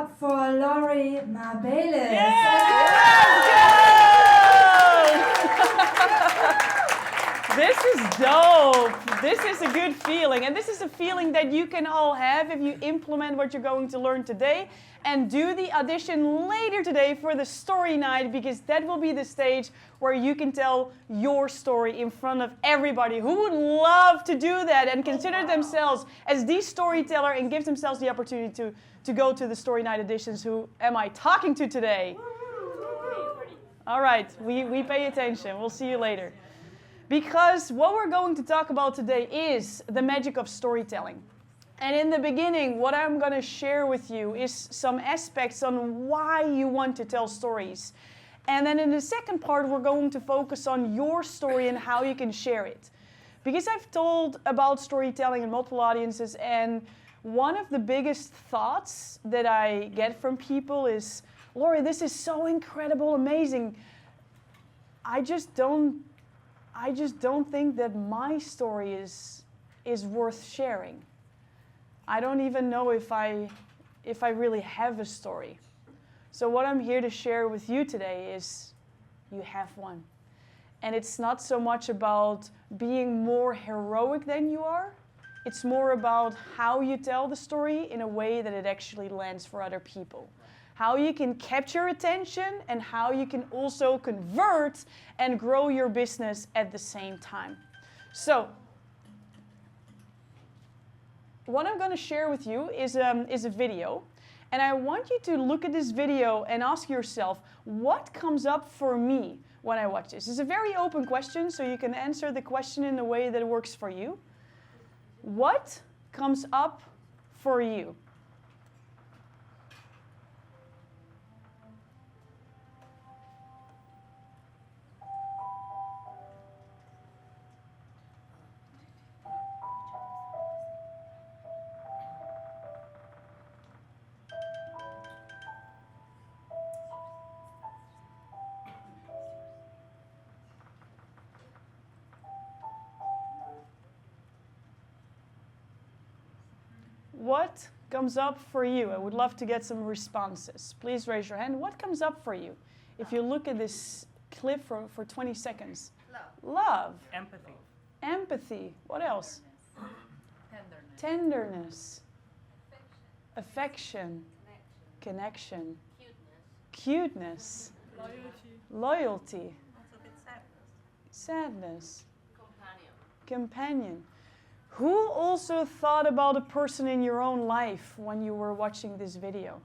up for Laurie, my bailiff. This is dope. This is a good feeling. And this is a feeling that you can all have if you implement what you're going to learn today and do the audition later today for the story night, because that will be the stage where you can tell your story in front of everybody who would love to do that and consider themselves as the storyteller and give themselves the opportunity to go to the story night auditions. Who am I talking to today? All right, we pay attention. We'll see you later. Because what we're going to talk about today is the magic of storytelling. And in the beginning, what I'm going to share with you is some aspects on why you want to tell stories. And then in the second part, we're going to focus on your story and how you can share it. Because I've told about storytelling in multiple audiences, and one of the biggest thoughts that I get from people is, Laurie, this is so incredible, amazing. I just don't think that my story is worth sharing. I don't even know if I really have a story. So what I'm here to share with you today is you have one. And it's not so much about being more heroic than you are. It's more about how you tell the story in a way that it actually lands for other people. How you can capture attention and how you can also convert and grow your business at the same time. So, what I'm going to share with you is a video. And I want you to look at this video and ask yourself, what comes up for me when I watch this? It's a very open question, so you can answer the question in the way that works for you. What comes up for you? What comes up for you? I would love to get some responses. Please raise your hand. What comes up for you if you look at this clip for 20 seconds? Love. Love. Empathy. Empathy. What else? Tenderness. Tenderness. Affection. Connection. Cuteness. Cuteness. Loyalty. Also a bit sadness. Sadness. Companion. Companion. Who also thought about a person in your own life when you were watching this video?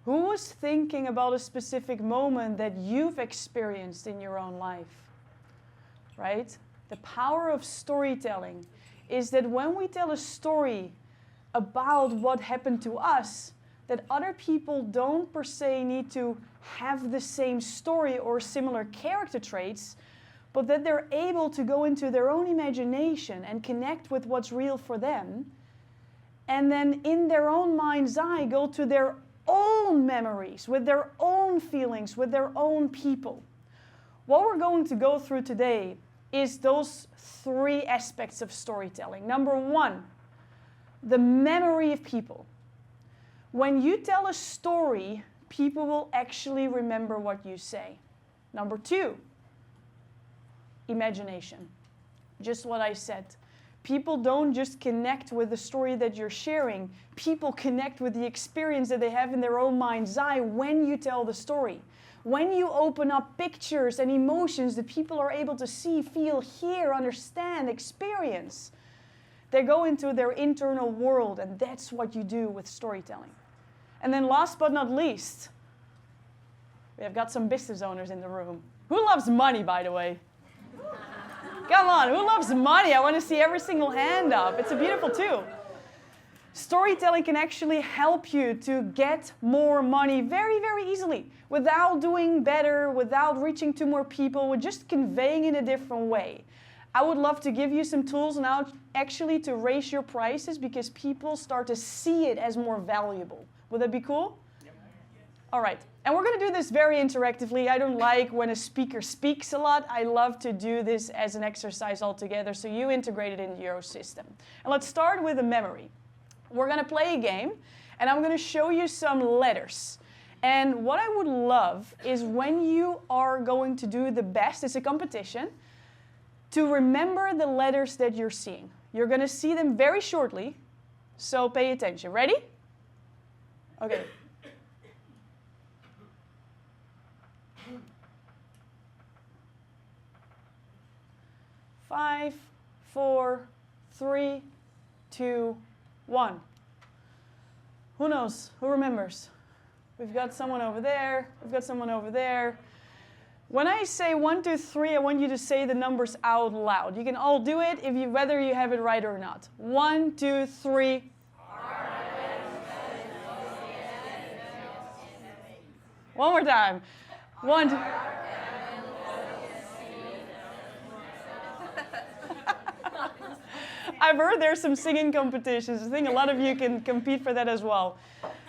Who was thinking about a specific moment that you've experienced in your own life? Right? The power of storytelling is that when we tell a story about what happened to us, that other people don't per se need to have the same story or similar character traits, but that they're able to go into their own imagination and connect with what's real for them, and then in their own mind's eye go to their own memories, with their own feelings, with their own people. What we're going to go through today is those three aspects of storytelling. Number one, the memory of people. When you tell a story, people will actually remember what you say. Number two, imagination. Just what I said. People don't just connect with the story that you're sharing. People connect with the experience that they have in their own mind's eye when you tell the story. When you open up pictures and emotions that people are able to see, feel, hear, understand, experience, they go into their internal world, and that's what you do with storytelling. And then last but not least, we have got some business owners in the room. Who loves money, by the way? Come on, who loves money? I want to see every single hand up. It's a beautiful tool. Storytelling can actually help you to get more money very, very easily without doing better, without reaching to more people, with just conveying in a different way. I would love to give you some tools now actually to raise your prices because people start to see it as more valuable. Would that be cool? Yep. All right. And we're going to do this very interactively. I don't like when a speaker speaks a lot. I love to do this as an exercise altogether, so you integrate it into your system. And let's start with a memory. We're going to play a game, And I'm going to show you some letters. And what I would love is when you are going to do the best, it's a competition, to remember the letters that you're seeing. You're going to see them very shortly, so pay attention. Ready? Okay. Five, four, three, two, one. Who knows? Who remembers? We've got someone over there. We've got someone over there. When I say 1, 2, 3, I want you to say the numbers out loud. You can all do it whether you have it right or not. 1, 2, 3. One more time. 1, 2. I've heard there's some singing competitions. I think a lot of you can compete for that as well.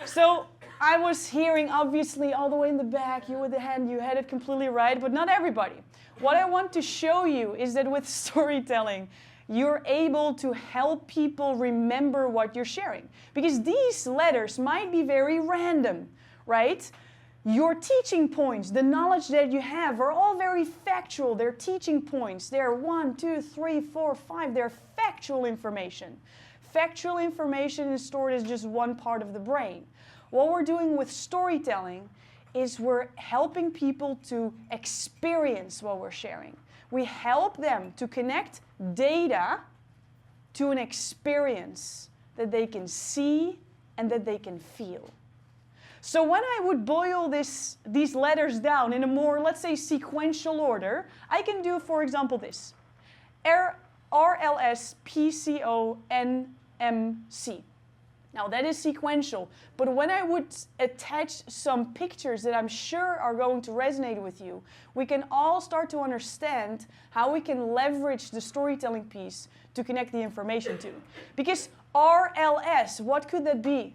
So I was hearing, obviously, all the way in the back, you with the hand, you had it completely right, but not everybody. What I want to show you is that with storytelling, you're able to help people remember what you're sharing. Because these letters might be very random, right? Your teaching points, the knowledge that you have, are all very factual. They're teaching points. They're 1, 2, 3, 4, 5. They're factual information. Factual information is stored as just one part of the brain. What we're doing with storytelling is we're helping people to experience what we're sharing. We help them to connect data to an experience that they can see and that they can feel. So when I would boil these letters down in a more, let's say, sequential order, I can do, for example, this. RLSPCONMC. Now that is sequential, but when I would attach some pictures that I'm sure are going to resonate with you, we can all start to understand how we can leverage the storytelling piece to connect the information to. Because RLS, what could that be?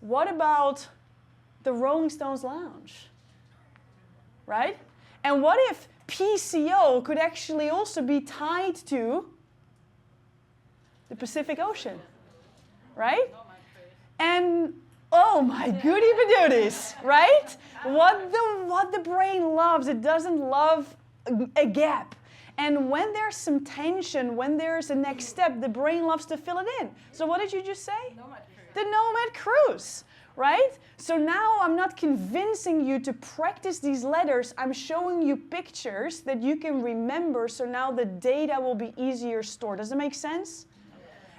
What about the Rolling Stones Lounge? Right? And what if PCO could actually also be tied to the Pacific Ocean? Right? And oh my goody badooties, right? What the brain loves, it doesn't love a gap. And when there's some tension, when there's a next step, the brain loves to fill it in. So what did you just say? Nomad cruise. The Nomad cruise, right? So now I'm not convincing you to practice these letters. I'm showing you pictures that you can remember, so now the data will be easier stored. Does that make sense?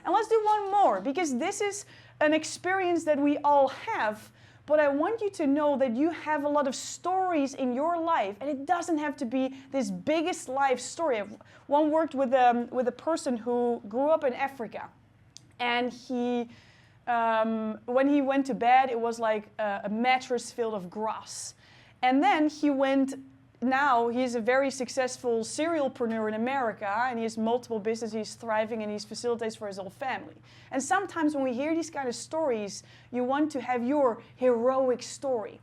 And let's do one more, because this is an experience that we all have, but I want you to know that you have a lot of stories in your life, and it doesn't have to be this biggest life story. One worked with a person who grew up in Africa, and he, when he went to bed, it was like a mattress filled of grass. And then he went. Now he's a very successful serialpreneur in America, and he has multiple businesses, he's thriving, and he's facilitates for his whole family. And sometimes when we hear these kind of stories, you want to have your heroic story.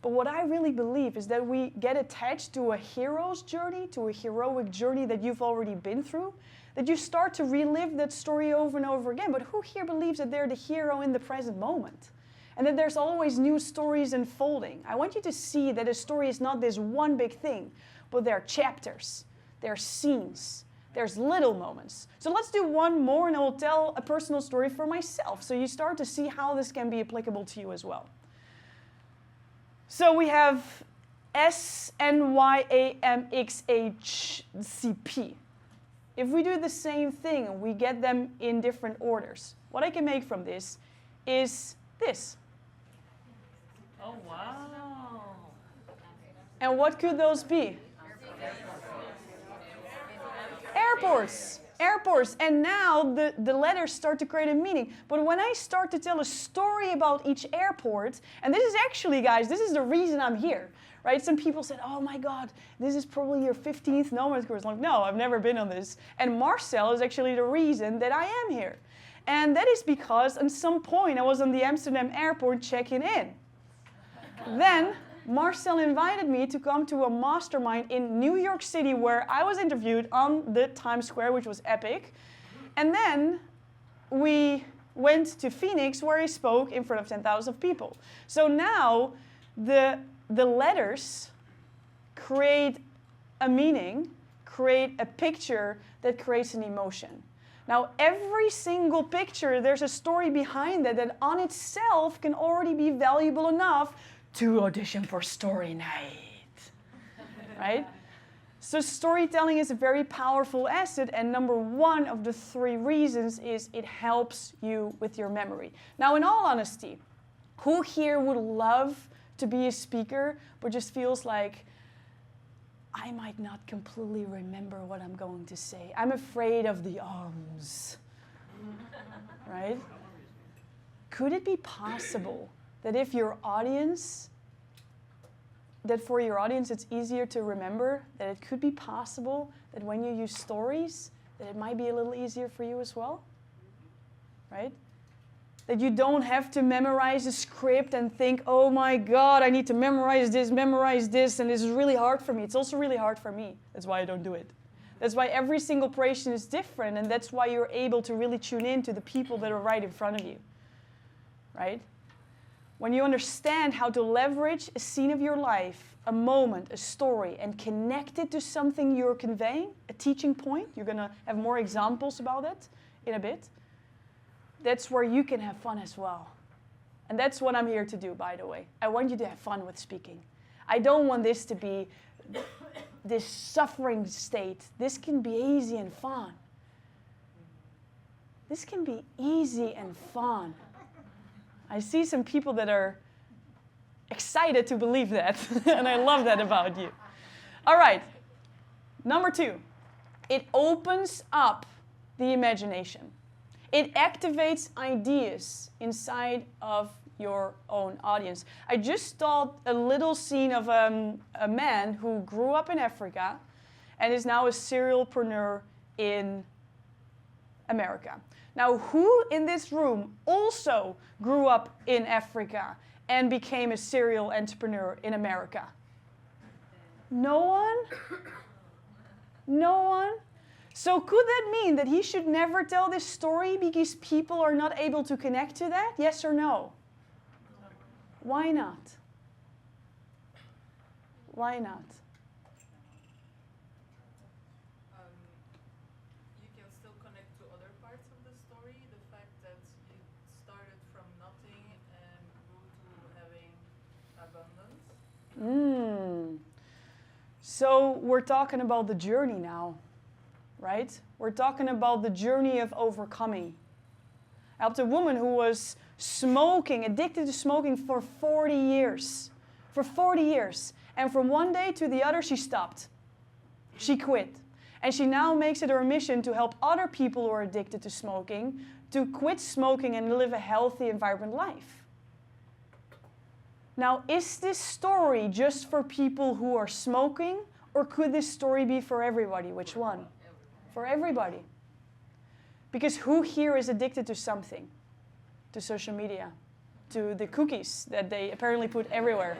But what I really believe is that we get attached to a hero's journey, to a heroic journey that you've already been through, that you start to relive that story over and over again. But who here believes that they're the hero in the present moment? And that there's always new stories unfolding. I want you to see that a story is not this one big thing, but there are chapters, there are scenes, there's little moments. So let's do one more, and I will tell a personal story for myself, so you start to see how this can be applicable to you as well. So we have SNYAMXHCP. If we do the same thing and we get them in different orders, what I can make from this is this. Oh, wow. And what could those be? Airports. Airports. And now the letters start to create a meaning. But when I start to tell a story about each airport, and this is actually, guys, this is the reason I'm here. Right? Some people said, oh my God, this is probably your 15th Nomad cruise. I'm like, no, I've never been on this. And Marcel is actually the reason that I am here. And that is because at some point I was on the Amsterdam airport checking in. Then Marcel invited me to come to a mastermind in New York City where I was interviewed on the Times Square, which was epic. And then we went to Phoenix where he spoke in front of 10,000 people. So now the letters create a meaning, create a picture that creates an emotion. Now, every single picture, there's a story behind it that on itself can already be valuable enough to audition for story night, right? So storytelling is a very powerful asset, and number one of the 3 reasons is it helps you with your memory. Now, in all honesty, who here would love to be a speaker, but just feels like, I might not completely remember what I'm going to say. I'm afraid of the arms, right? Could it be possible that if your audience, that for your audience it's easier to remember, that it could be possible that when you use stories, that it might be a little easier for you as well, right? That you don't have to memorize a script and think, oh my God, I need to memorize this, and this is really hard for me. It's also really hard for me. That's why I don't do it. That's why every single operation is different, and that's why you're able to really tune in to the people that are right in front of you, right? When you understand how to leverage a scene of your life, a moment, a story, and connect it to something you're conveying, a teaching point, you're going to have more examples about it in a bit, that's where you can have fun as well. And that's what I'm here to do, by the way. I want you to have fun with speaking. I don't want this to be this suffering state. This can be easy and fun. This can be easy and fun. I see some people that are excited to believe that, and I love that about you. All right, number 2, it opens up the imagination. It activates ideas inside of your own audience. I just thought a little scene of a man who grew up in Africa and is now a serialpreneur in America. Now, who in this room also grew up in Africa and became a serial entrepreneur in America? No one? No one? So could that mean that he should never tell this story because people are not able to connect to that? Yes or no? Why not? Why not? You can still connect to other parts of the story. The fact that it started from nothing and grew to having abundance. So we're talking about the journey now, right? We're talking about the journey of overcoming. I helped a woman who was smoking, addicted to smoking for 40 years. For 40 years. And from one day to the other, she stopped. She quit. And she now makes it her mission to help other people who are addicted to smoking to quit smoking and live a healthy and vibrant life. Now, is this story just for people who are smoking, or could this story be for everybody? Which one? For everybody. Because who here is addicted to something? To social media, to the cookies that they apparently put everywhere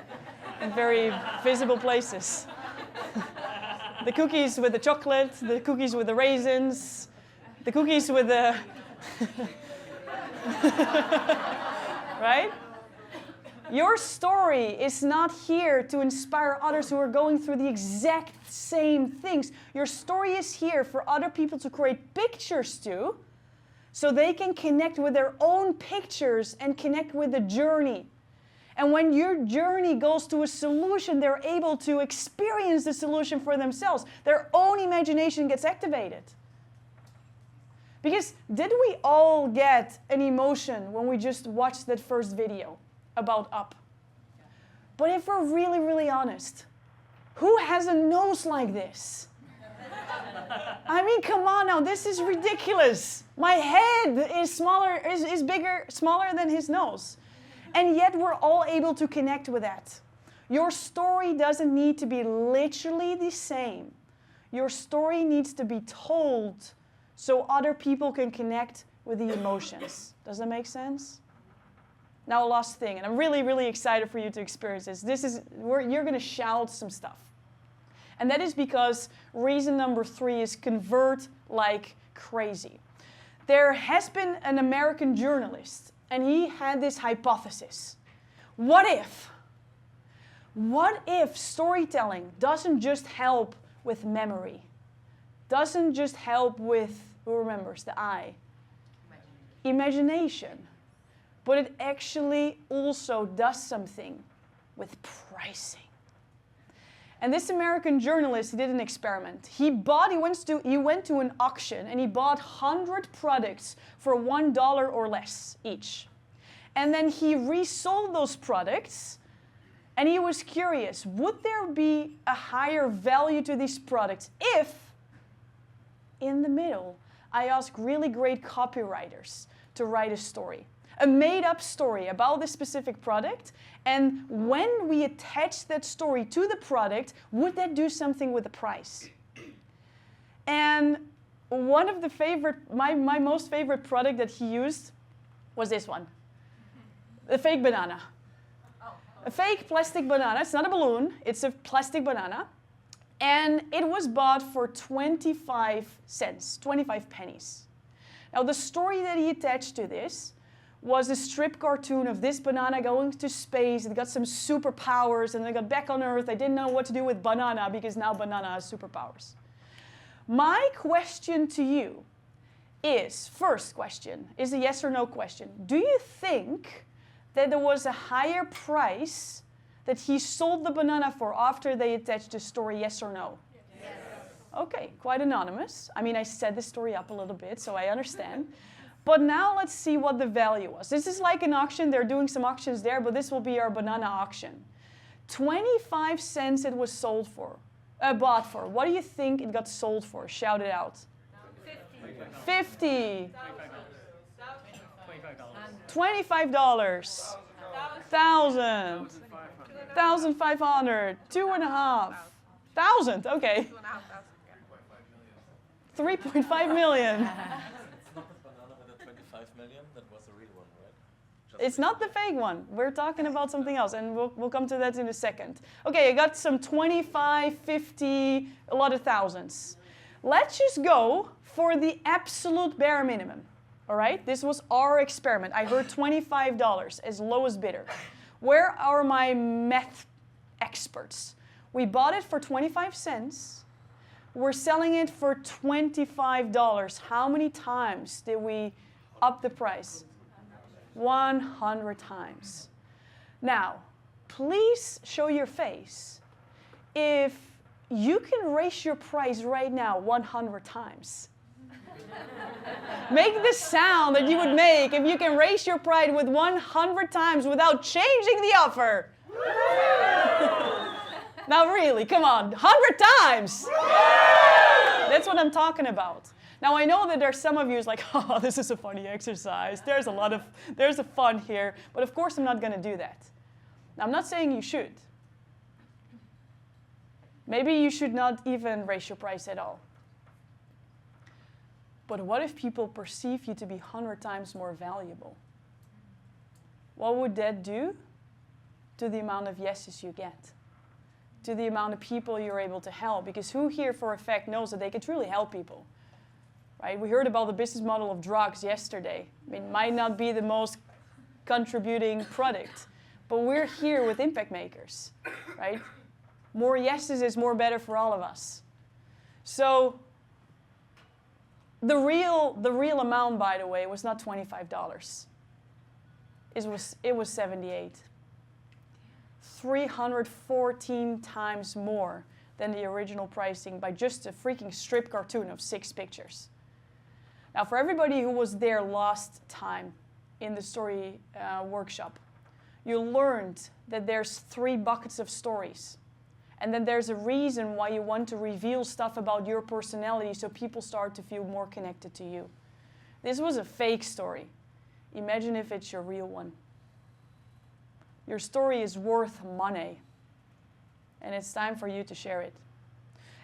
in very visible places. The cookies with the chocolate, the cookies with the raisins, the cookies with the... Right? Your story is not here to inspire others who are going through the exact same things. Your story is here for other people to create pictures to, so they can connect with their own pictures and connect with the journey. And when your journey goes to a solution, they're able to experience the solution for themselves. Their own imagination gets activated. Because did we all get an emotion when we just watched that first video about up? But if we're really, really honest, who has a nose like this? I mean, come on now, this is ridiculous. My head is smaller than his nose. And yet we're all able to connect with that. Your story doesn't need to be literally the same. Your story needs to be told so other people can connect with the emotions. Does that make sense? Now, last thing, and I'm really, really excited for you to experience this. You're going to shout some stuff. And that is because reason number 3 is convert like crazy. there has been an American journalist, and he had this hypothesis. What if storytelling doesn't just help with memory, doesn't just help with, who remembers, the eye? Imagination. But it actually also does something with pricing. And this American journalist, he did an experiment. He went to an auction and he bought 100 products for $1 or less each. And then he resold those products, and he was curious, would there be a higher value to these products if, in the middle, I asked really great copywriters to write a story, a made-up story about this specific product, and when we attach that story to the product, would that do something with the price? And one of the my most favorite product that he used was this one, the fake banana. A fake plastic banana. It's not a balloon, it's a plastic banana. And it was bought for 25 cents, 25 pennies. Now the story that he attached to this was a strip cartoon of this banana going to space. It got some superpowers, and then it got back on Earth. They didn't know what to do with banana because now banana has superpowers. My question to you is, first question, is a yes or no question. Do you think that there was a higher price that he sold the banana for after they attached the story, yes or no? Yes. Okay, quite anonymous. I mean, I set the story up a little bit, so I understand. But now let's see what the value was. This is like an auction. They're doing some auctions there, but this will be our banana auction. 25 cents it was bought for. What do you think it got sold for? Shout it out. 50. $25. 1,000. 1,500. 2,500. Okay. 3.5 million. It's not the fake one. We're talking about something else, and we'll come to that in a second. Okay, I got some 25, 50, a lot of thousands. Let's just go for the absolute bare minimum. All right, this was our experiment. I heard $25 as lowest bidder. Where are my math experts? We bought it for 25 cents. We're selling it for $25. How many times did we up the price? 100 times. Now, please show your face if you can raise your price right now 100 times. Make the sound that you would make if you can raise your price with 100 times without changing the offer. Now really, come on, 100 times. That's what I'm talking about. Now I know that there's some of you who's like, oh, this is a funny exercise. There's a fun here, but of course I'm not going to do that. Now I'm not saying you should. Maybe you should not even raise your price at all. But what if people perceive you to be 100 times more valuable? What would that do to the amount of yeses you get? To the amount of people you're able to help? Because who here for a fact knows that they can truly help people? Right? We heard about the business model of drugs yesterday. I mean, it might not be the most contributing product, but we're here with impact makers, right? More yeses is more better for all of us. So the real amount, by the way, was not $25. It was 78. 314 times more than the original pricing by just a freaking strip cartoon of 6 pictures. Now, for everybody who was there last time in the story workshop, you learned that there's 3 buckets of stories. And then there's a reason why you want to reveal stuff about your personality so people start to feel more connected to you. This was a fake story. Imagine if it's your real one. Your story is worth money, and it's time for you to share it.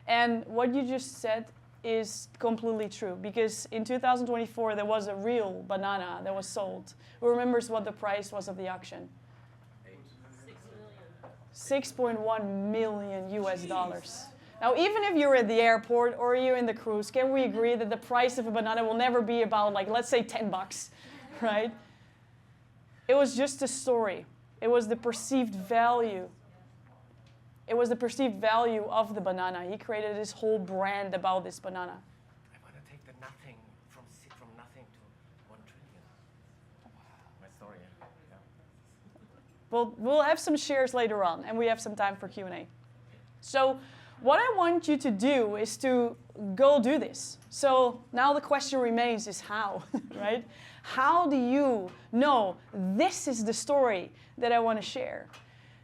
And what you just said is completely true, because in 2024 there was a real banana that was sold. Who remembers what the price was of the auction? 6.1 million US dollars. Now, even if you're at the airport or you're in the cruise, can we agree that the price of a banana will never be about, like, let's say 10 bucks, right? It was just a story. It was the perceived value. It was the perceived value of the banana. He created this whole brand about this banana. I want to take the nothing from nothing to 1 trillion. Wow. My story. Yeah. We'll have some shares later on, and we have some time for Q&A. So what I want you to do is to go do this. So now the question remains is how, right? How do you know this is the story that I want to share?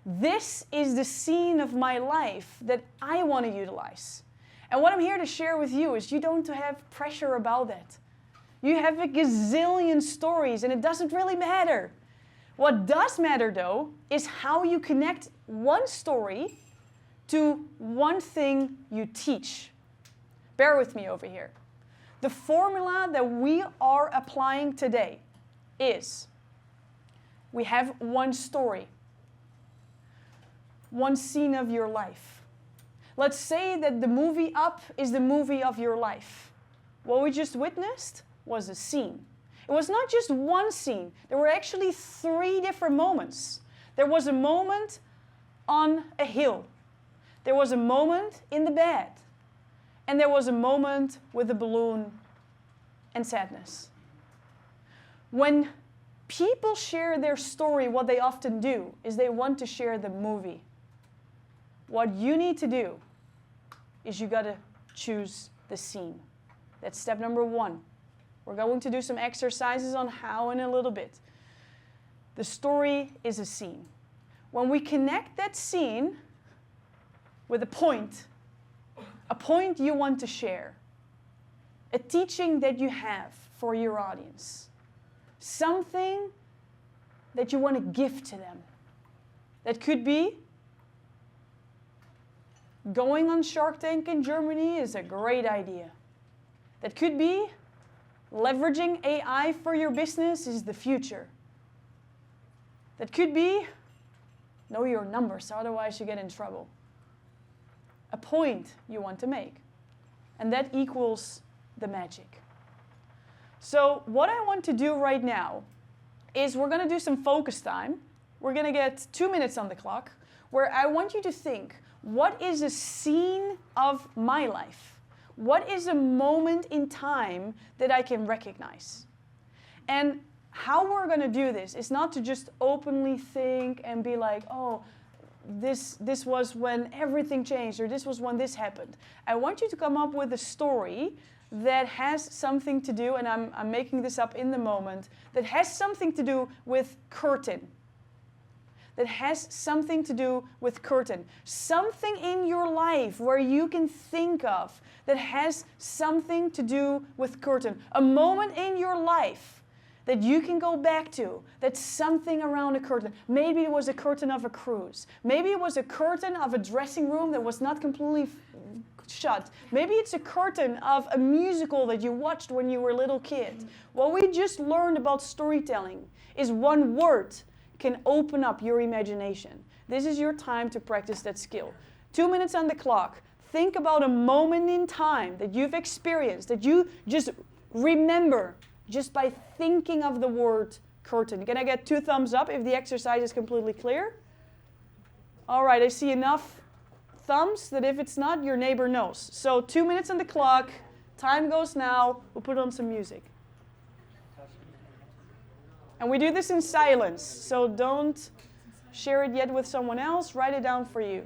This is the scene of my life that I want to utilize. And what I'm here to share with you is you don't have pressure about that. You have a gazillion stories, and it doesn't really matter. What does matter, though, is how you connect one story to one thing you teach. Bear with me over here. The formula that we are applying today is we have one story, one scene of your life. Let's say that the movie Up is the movie of your life. What we just witnessed was a scene. It was not just one scene. There were actually 3 different moments. There was a moment on a hill. There was a moment in the bed. And there was a moment with a balloon and sadness. When people share their story, what they often do is they want to share the movie. What you need to do is you got to choose the scene. That's step number 1. We're going to do some exercises on how in a little bit. The story is a scene. When we connect that scene with a point you want to share, a teaching that you have for your audience, something that you want to give to them. That could be going on Shark Tank in Germany is a great idea. That could be leveraging AI for your business is the future. That could be know your numbers, otherwise you get in trouble. A point you want to make. And that equals the magic. So what I want to do right now is we're going to do some focus time. We're going to get 2 minutes on the clock where I want you to think, what is a scene of my life? What is a moment in time that I can recognize? And how we're going to do this is not to just openly think and be like, oh, this was when everything changed, or this was when this happened. I want you to come up with a story that has something to do, and I'm making this up in the moment, that has something to do with curtain. That has something to do with curtain. Something in your life where you can think of that has something to do with curtain. A moment in your life that you can go back to, that's something around a curtain. Maybe it was a curtain of a cruise. Maybe it was a curtain of a dressing room that was not completely shut. Maybe it's a curtain of a musical that you watched when you were a little kid. What we just learned about storytelling is one word can open up your imagination. This is your time to practice that skill. 2 minutes on the clock. Think about a moment in time that you've experienced, that you just remember just by thinking of the word curtain. Can I get 2 thumbs up if the exercise is completely clear? All right, I see enough thumbs that if it's not, your neighbor knows. So 2 minutes on the clock, time goes now, we'll put on some music. And we do this in silence, so don't share it yet with someone else, write it down for you.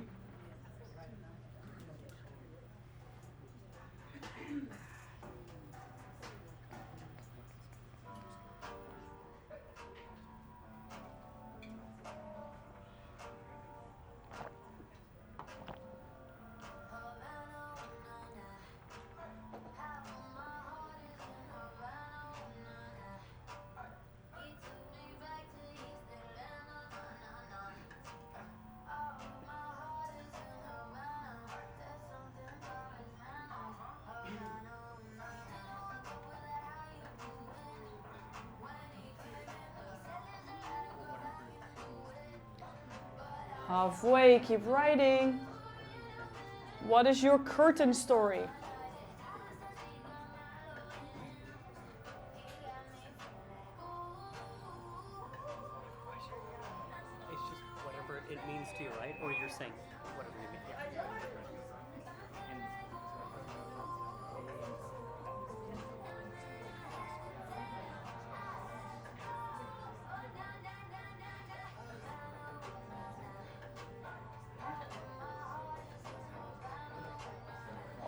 Halfway, keep writing. What is your curtain story? It's just whatever it means to you, right? Or you're saying whatever you mean. Yeah.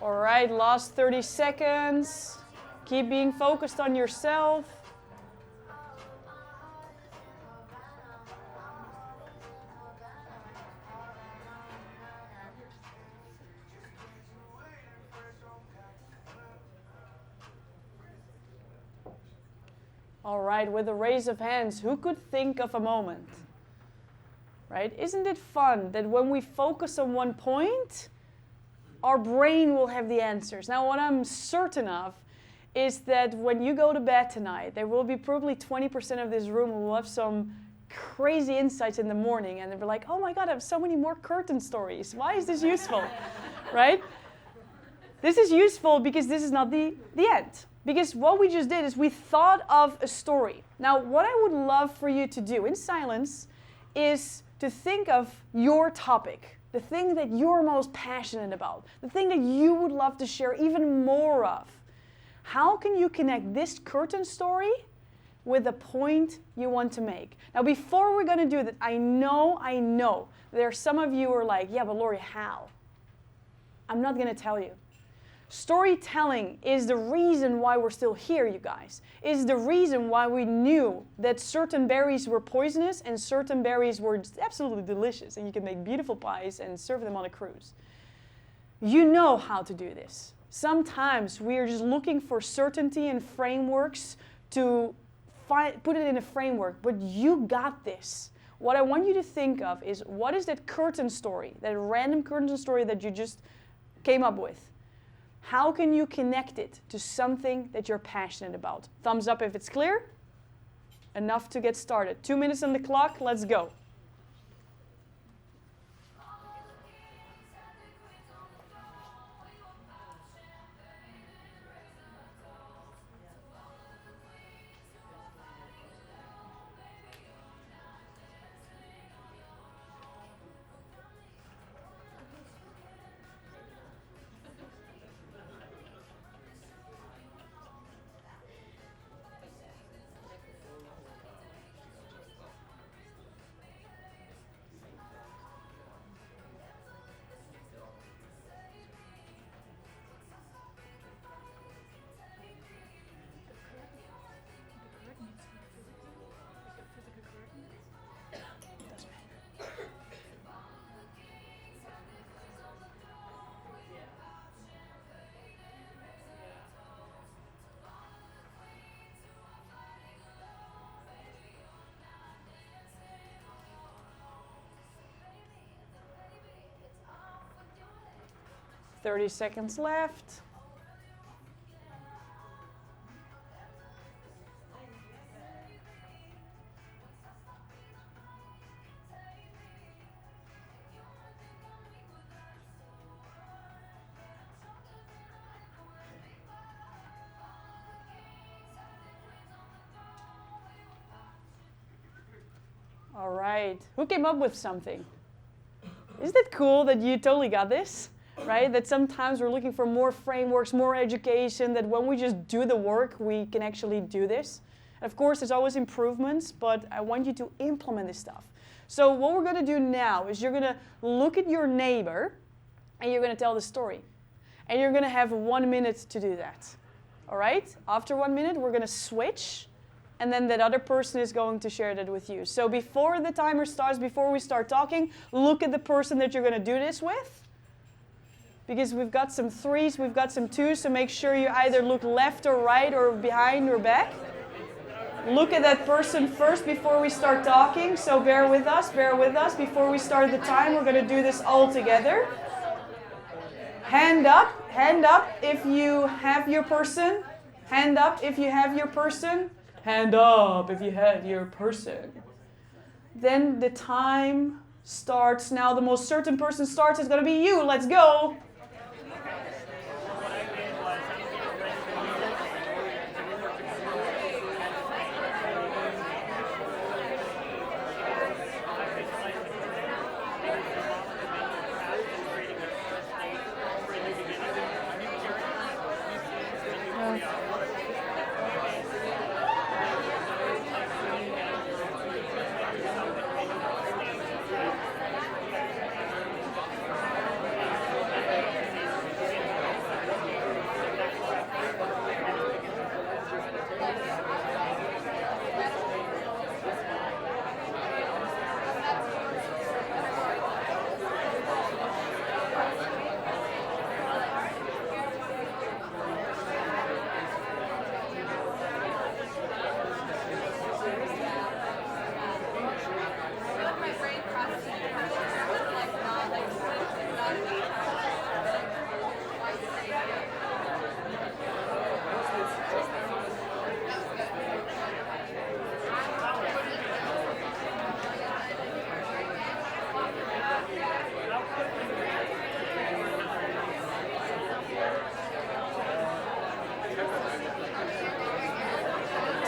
All right, last 30 seconds. Keep being focused on yourself. All right, with a raise of hands, who could think of a moment? Right? Isn't it fun that when we focus on one point, our brain will have the answers? Now, what I'm certain of is that when you go to bed tonight, there will be probably 20% of this room who will have some crazy insights in the morning, and they'll be like, oh my God, I have so many more curtain stories. Why is this useful? Right? This is useful because this is not the end. Because what we just did is we thought of a story. Now, what I would love for you to do in silence is to think of your topic, the thing that you're most passionate about, the thing that you would love to share even more of. How can you connect this curtain story with the point you want to make? Now, before we're going to do that, I know, there are some of you who are like, yeah, but Laurie, how? I'm not going to tell you. Storytelling is the reason why we're still here, you guys. Is the reason why we knew that certain berries were poisonous and certain berries were just absolutely delicious, and you can make beautiful pies and serve them on a cruise. You know how to do this. Sometimes we are just looking for certainty and frameworks to put it in a framework, but you got this. What I want you to think of is, what is that curtain story, that random curtain story that you just came up with? How can you connect it to something that you're passionate about? Thumbs up if it's clear. Enough to get started. 2 minutes on the clock, let's go. Thirty seconds left. All right. Who came up with something? Isn't it cool that you totally got this? Right? That sometimes we're looking for more frameworks, more education, that when we just do the work, we can actually do this. And of course, there's always improvements, but I want you to implement this stuff. So what we're going to do now is you're going to look at your neighbor and you're going to tell the story. And you're going to have 1 minute to do that. All right? After 1 minute, we're going to switch, and then that other person is going to share that with you. So before the timer starts, before we start talking, look at the person that you're going to do this with. Because we've got some threes, we've got some twos, so make sure you either look left or right or behind or back. Look at that person first before we start talking, so bear with us. Before we start the time, we're going to do this all together. Hand up if you have your person. Hand up if you have your person. Hand up if you have your person. Then the time starts. Now the most certain person starts. It's going to be you. Let's go.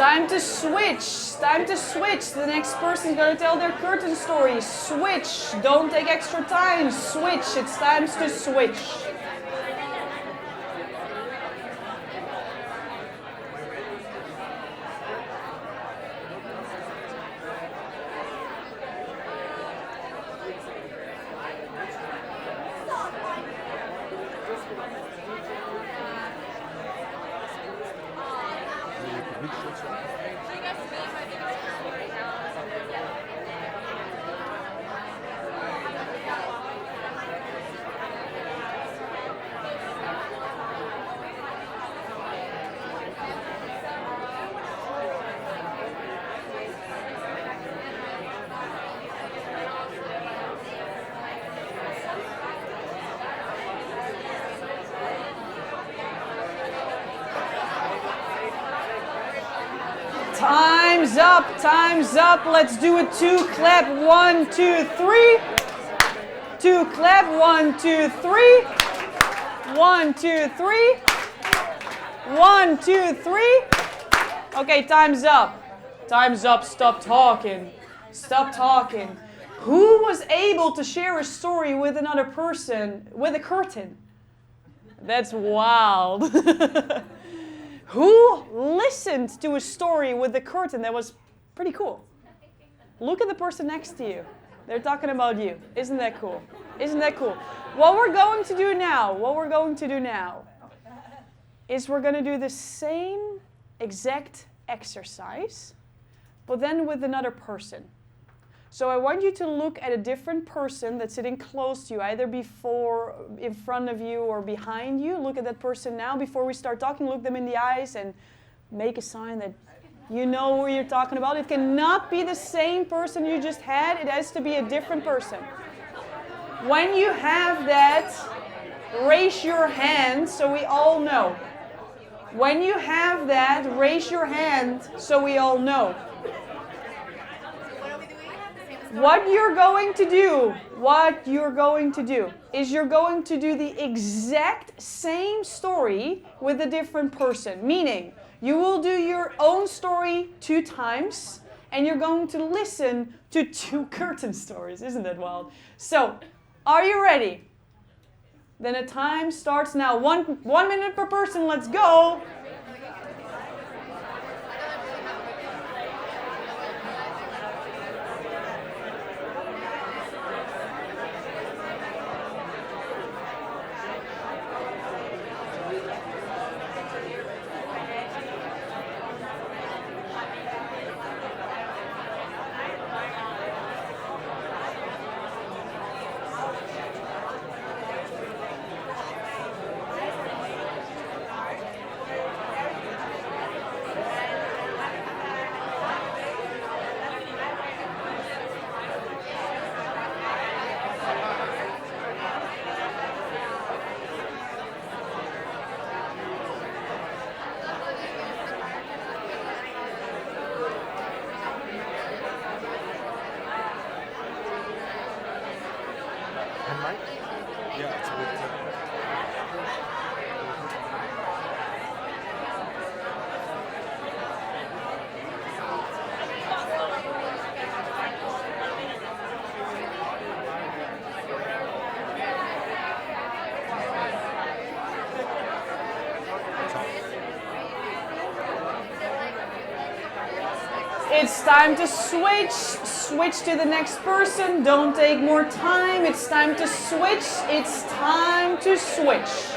time to switch. Time to switch. The next person's going to tell their curtain story. Switch. Don't take extra time. Switch. It's time to switch. Time's up, time's up. Let's do a 2 clap. 1, 2, 3. 2 clap. 1, 2, 3. 1, 2, 3. 1, 2, 3. Okay, time's up. Time's up. Stop talking. Stop talking. Who was able to share a story with another person with a curtain? That's wild. Who listened to a story with the curtain? That was pretty cool. Look at the person next to you. They're talking about you. Isn't that cool? Isn't that cool? What we're going to do now is we're going to do the same exact exercise, but then with another person. So I want you to look at a different person that's sitting close to you, either before, in front of you, or behind you. Look at that person now. Before we start talking, look them in the eyes and make a sign that you know who you're talking about. It cannot be the same person you just had. It has to be a different person. When you have that, raise your hand so we all know. When you have that, raise your hand so we all know. What you're going to do is you're going to do the exact same story with a different person. Meaning, you will do your own story 2 times, and you're going to listen to 2 curtain stories. Isn't that wild? So, are you ready? Then the time starts now. One minute per person. Let's go. It's time to switch to the next person. Don't take more time. It's time to switch. It's time to switch.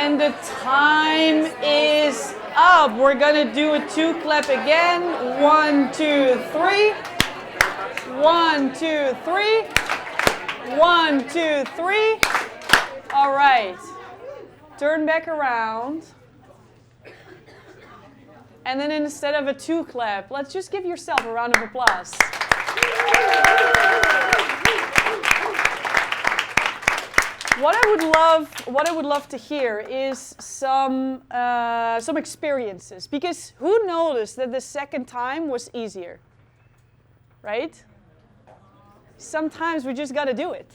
And the time is up. We're gonna do a 2 clap again. 1, 2, 3. 1, 2, 3. 1, 2, 3. All right. Turn back around. And then instead of a 2 clap, let's just give yourself a round of applause. What I would love to hear is some experiences, because who noticed that the second time was easier, right? Sometimes we just got to do it,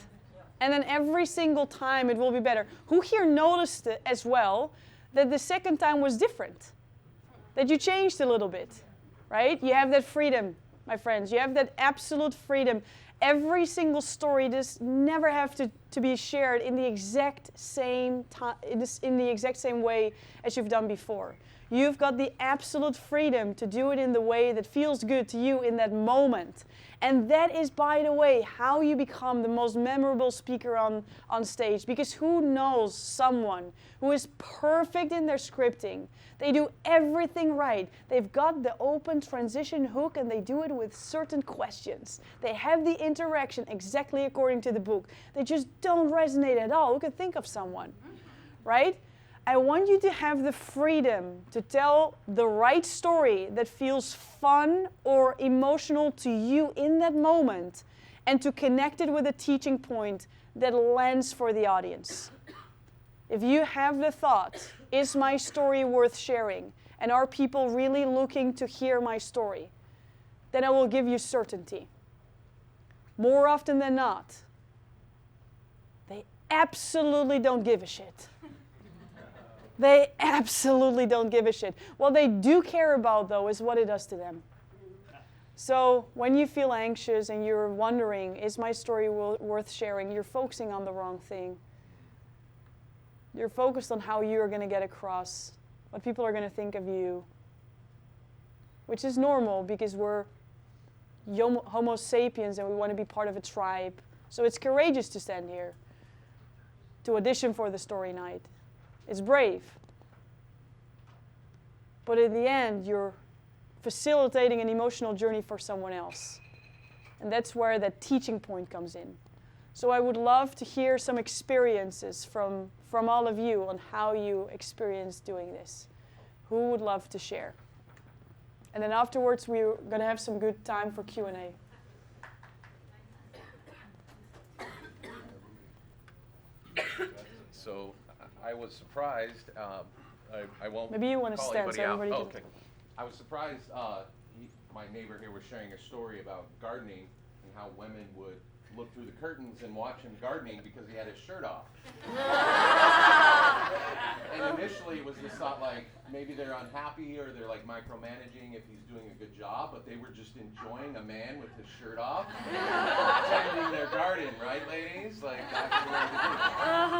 and then every single time it will be better. Who here noticed it as well that the second time was different, that you changed a little bit, right? You have that freedom, my friends. You have that absolute freedom. Every single story does never have to be shared in the exact same time, in the exact same way as you've done before. You've got the absolute freedom to do it in the way that feels good to you in that moment. And that is, by the way, how you become the most memorable speaker on stage. Because who knows someone who is perfect in their scripting? They do everything right. They've got the open transition hook and they do it with certain questions. They have the interaction exactly according to the book. They just don't resonate at all. Who could think of someone, right? I want you to have the freedom to tell the right story that feels fun or emotional to you in that moment, and to connect it with a teaching point that lands for the audience. If you have the thought, is my story worth sharing? And are people really looking to hear my story? Then I will give you certainty. More often than not, they absolutely don't give a shit. They absolutely don't give a shit. What they do care about, though, is what it does to them. So when you feel anxious and you're wondering, is my story worth sharing? You're focusing on the wrong thing. You're focused on how you're going to get across, what people are going to think of you, which is normal because we're Homo sapiens and we want to be part of a tribe. So it's courageous to stand here, to audition for the story night. It's brave. But in the end, you're facilitating an emotional journey for someone else. And that's where that teaching point comes in. So I would love to hear some experiences from all of you on how you experience doing this. Who would love to share? And then afterwards, we're going to have some good time for Q&A. So I was surprised. I won't. Maybe you want to call stand so anybody everybody out. can. Okay. I was surprised. My neighbor here was sharing a story about gardening and how women would look through the curtains and watch him gardening because he had his shirt off. And initially it was this thought like maybe they're unhappy or they're like micromanaging if he's doing a good job, but they were just enjoying a man with his shirt off tending their garden, right, ladies? Like that's the way to do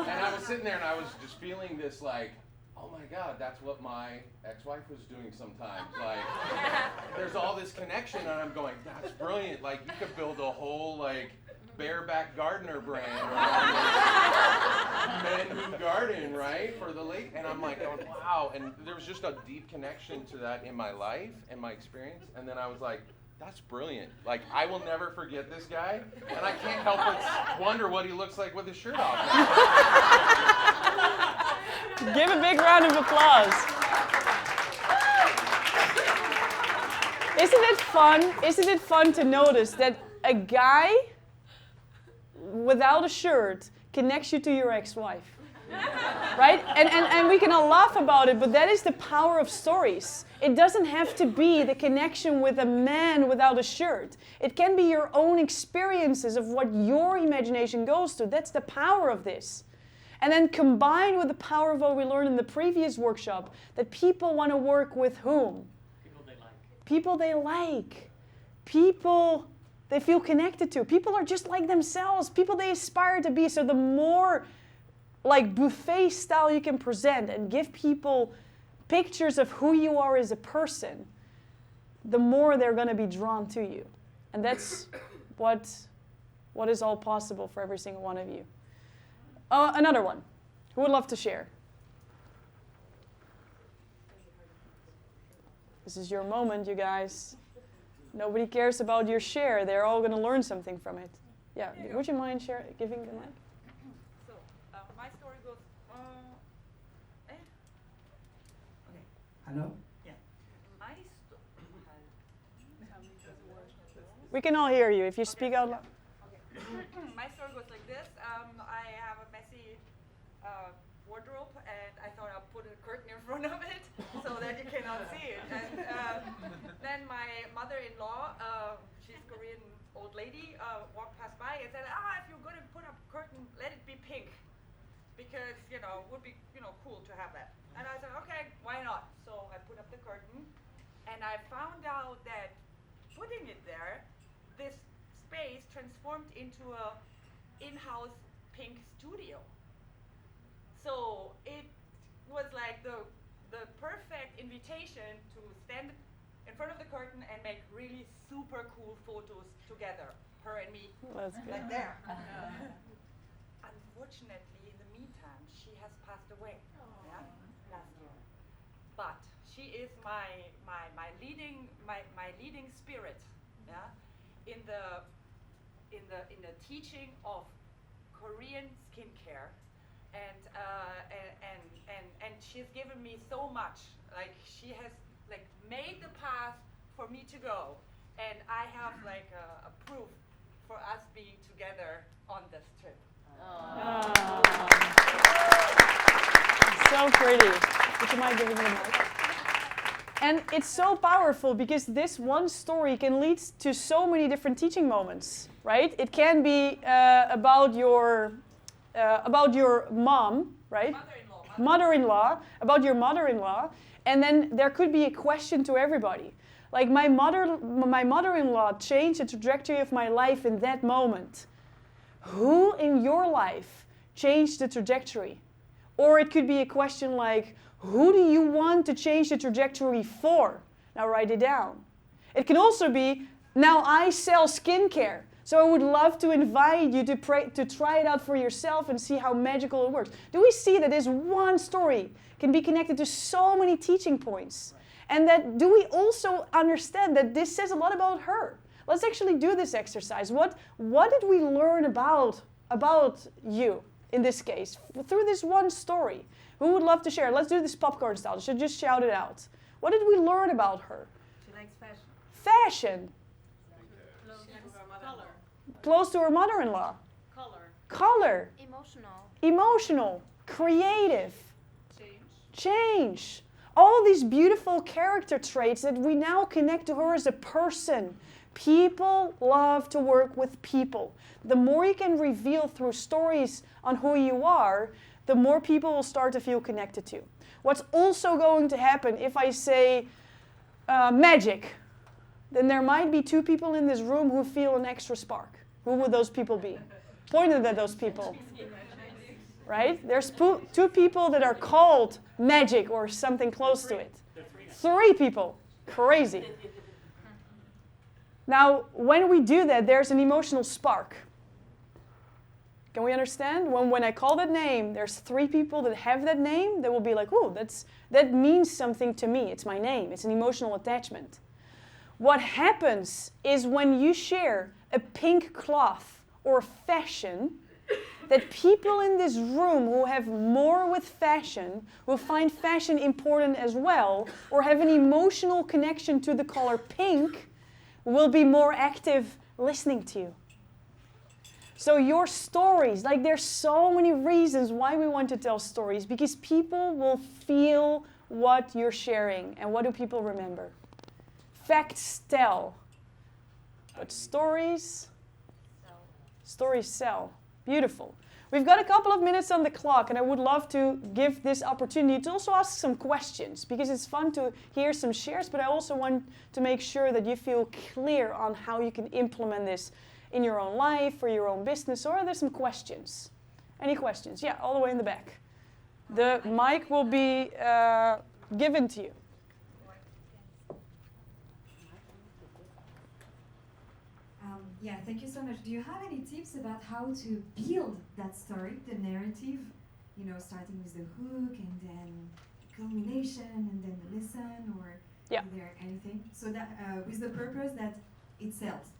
it. And I was sitting there and I was just feeling this like, oh my God, that's what my ex-wife was doing sometimes. Like, there's all this connection, and I'm going, that's brilliant. Like, you could build a whole like bareback gardener brand around men who garden, right, for the lake. And I'm like, oh, wow. And there was just a deep connection to that in my life and my experience. And then I was like, that's brilliant. Like, I will never forget this guy, and I can't help but wonder what he looks like with his shirt off. Give a big round of applause. Isn't it fun? Isn't it fun to notice that a guy without a shirt connects you to your ex-wife? Right? And we can all laugh about it, but that is the power of stories. It doesn't have to be the connection with a man without a shirt. It can be your own experiences of what your imagination goes to. That's the power of this. And then combined with the power of what we learned in the previous workshop, that people want to work with whom? People they like. People they like. People they feel connected to. People are just like themselves. People they aspire to be. So the more like buffet style you can present and give people pictures of who you are as a person, the more they're going to be drawn to you. And that's what is all possible for every single one of you. Another one. Who would love to share? This is your moment, you guys. Nobody cares about your share. They're all going to learn something from it. Yeah, would you mind giving the mic? So, my story goes, Okay. Hello? My We can all hear you if you speak out loud. My story goes like this. I have a messy wardrobe, and I thought I'd put a curtain in front of it so that you cannot see it. And then my mother-in-law, she's a Korean old lady, walked past by and said, if you're going to put up a curtain, let it be pink. Because, it would be, cool to have that. And I said, okay, why not? So I put up the curtain, and I found out that putting it there, this space transformed into a in-house pink studio. So it was like the perfect invitation to stand in front of the curtain and make really super cool photos together, her and me, That's good. like there. Unfortunately, in the meantime, she has passed away. Yeah, last year. But she is my leading spirit. Yeah, in the teaching of Korean skincare, and she's given me so much. Like she has made the path for me to go, and I have a proof for us being together on this trip. So pretty. Would you mind giving me the mic? And it's so powerful because this one story can lead to so many different teaching moments, right? It can be about your mom, right? Mother-in-law, about your mother-in-law, and then there could be a question to everybody. Like my mother-in-law changed the trajectory of my life in that moment. Who in your life changed the trajectory? Or it could be a question like, who do you want to change the trajectory for? Now write it down. It can also be, now I sell skincare, so I would love to invite you to try it out for yourself and see how magical it works. Do we see that this one story can be connected to so many teaching points? And that do we also understand that this says a lot about her? Let's actually do this exercise. What did we learn about you in this case through this one story? Who would love to share? Let's do this popcorn style. So just shout it out. What did we learn about her? She likes fashion. Fashion. Color. Close to her mother-in-law. Color. Color. Emotional. Emotional. Creative. Change. Change. All these beautiful character traits that we now connect to her as a person. People love to work with people. The more you can reveal through stories on who you are, the more people will start to feel connected to. What's also going to happen if I say magic, then there might be two people in this room who feel an extra spark. Who would those people be? Pointed at those people. Right? There's two people that are called magic or something close to it. Three people. Crazy. Now, when we do that, there's an emotional spark. Can we understand? When I call that name, there's three people that have that name that will be like, oh, that means something to me. It's my name. It's an emotional attachment. What happens is when you share a pink cloth or fashion, that people in this room who have more with fashion, who find fashion important as well, or have an emotional connection to the color pink, will be more active listening to you. So your stories, there's so many reasons why we want to tell stories, because people will feel what you're sharing. And what do people remember? Facts tell, but stories sell. Beautiful. We've got a couple of minutes on the clock, and I would love to give this opportunity to also ask some questions, because it's fun to hear some shares, but I also want to make sure that you feel clear on how you can implement this in your own life, or your own business, or are there some questions? Any questions? Yeah, all the way in the back. The mic will be given to you. Yeah, thank you so much. Do you have any tips about how to build that story, the narrative? Starting with the hook and then culmination and then the lesson, or Yeah. Is there anything? So that with the purpose that it sells.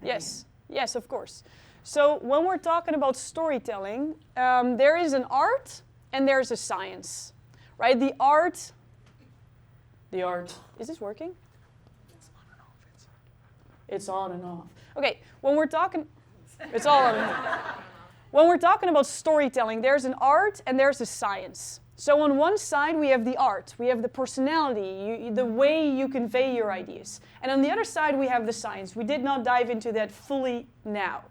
Yes, yes, of course. So when we're talking about storytelling, there is an art and there's a science, right? The art, is this working? It's on and off. Okay, when we're talking, it's all on and off. When we're talking about storytelling, there's an art and there's a science. So on one side, we have the art, we have the personality, the way you convey your ideas. And on the other side, we have the science. We did not dive into that fully now.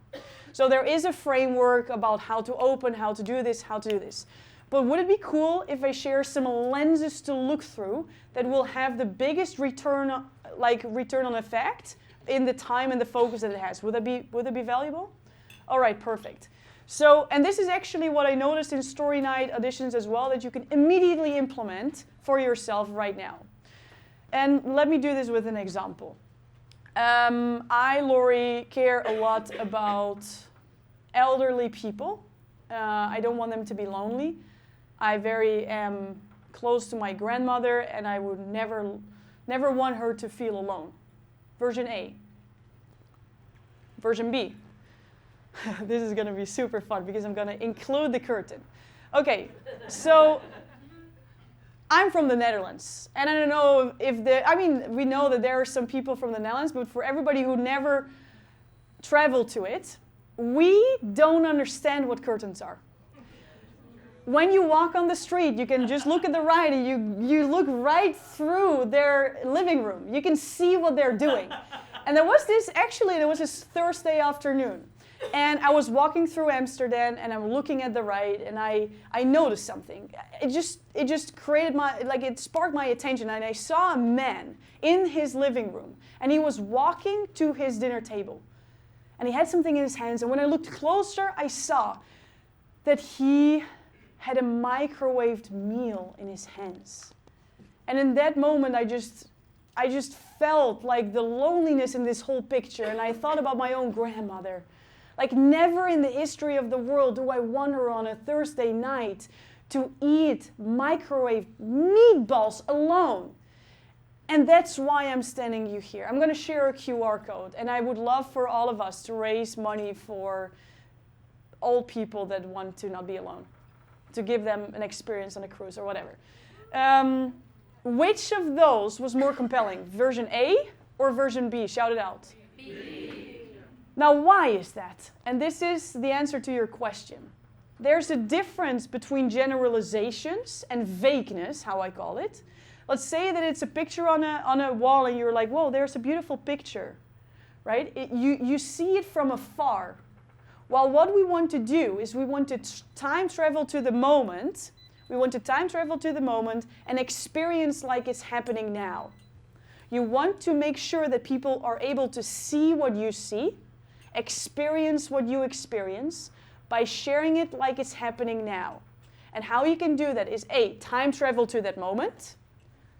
So there is a framework about how to open, how to do this, how to do this. But would it be cool if I share some lenses to look through that will have the biggest return on effect in the time and the focus that it has? Would that be valuable? All right, perfect. So, and this is actually what I noticed in story night auditions as well, that you can immediately implement for yourself right now. And let me do this with an example. I, Laurie, care a lot about elderly people. I don't want them to be lonely. I very am close to my grandmother, and I would never want her to feel alone. Version A. Version B. This is going to be super fun because I'm going to include the curtain. Okay, so I'm from the Netherlands. And I don't know if we know that there are some people from the Netherlands, but for everybody who never traveled to it, we don't understand what curtains are. When you walk on the street, you can just look at the right and you look right through their living room. You can see what they're doing. And there was this Thursday afternoon. And I was walking through Amsterdam and I'm looking at the right and I noticed something. It just created it sparked my attention, and I saw a man in his living room and he was walking to his dinner table. And he had something in his hands, and when I looked closer, I saw that he had a microwaved meal in his hands. And in that moment, I just felt like the loneliness in this whole picture, and I thought about my own grandmother. Like, never in the history of the world do I want her on a Thursday night to eat microwave meatballs alone. And that's why I'm standing you here. I'm going to share a QR code, and I would love for all of us to raise money for old people that want to not be alone, to give them an experience on a cruise or whatever. Which of those was more compelling, version A or version B? Shout it out. B. Now, why is that? And this is the answer to your question. There's a difference between generalizations and vagueness, how I call it. Let's say that it's a picture on a wall and you're like, whoa, there's a beautiful picture, right? You see it from afar. While what we want to do is we want to time travel to the moment. We want to time travel to the moment and experience like it's happening now. You want to make sure that people are able to see what you see, experience what you experience by sharing it like it's happening now. And how you can do that is A, time travel to that moment.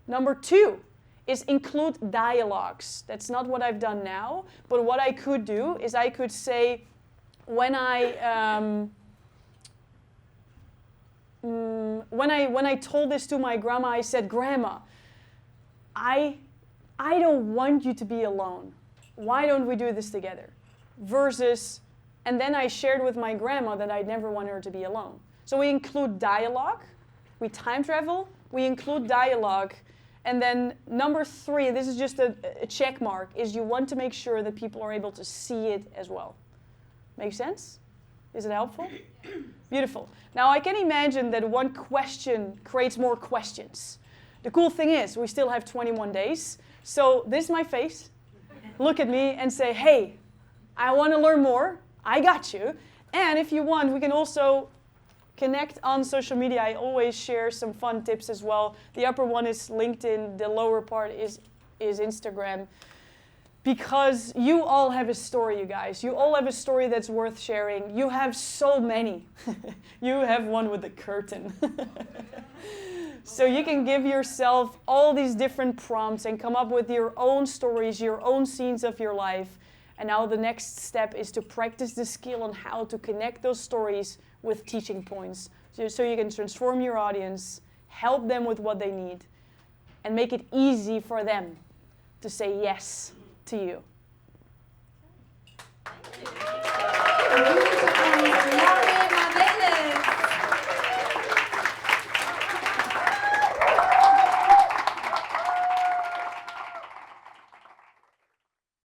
Number 2 is include dialogues. That's not what I've done now, but what I could do is I could say, when I told this to my grandma, I said, Grandma, I don't want you to be alone. Why don't we do this together? Versus, and then I shared with my grandma that I'd never want her to be alone. So we include dialogue, we time travel, we include dialogue, and then number 3, this is just a check mark, is you want to make sure that people are able to see it as well. Make sense? Is it helpful? Beautiful. Now I can imagine that one question creates more questions. The cool thing is, we still have 21 days. So this is my face. Look at me and say, hey, I want to learn more. I got you. And if you want, we can also connect on social media. I always share some fun tips as well. The upper one is LinkedIn. The lower part is Instagram. Because you all have a story, you guys. You all have a story that's worth sharing. You have so many. You have one with a curtain. So you can give yourself all these different prompts and come up with your own stories, your own scenes of your life. And now the next step is to practice the skill on how to connect those stories with teaching points. So you can transform your audience, help them with what they need, and make it easy for them to say yes to you.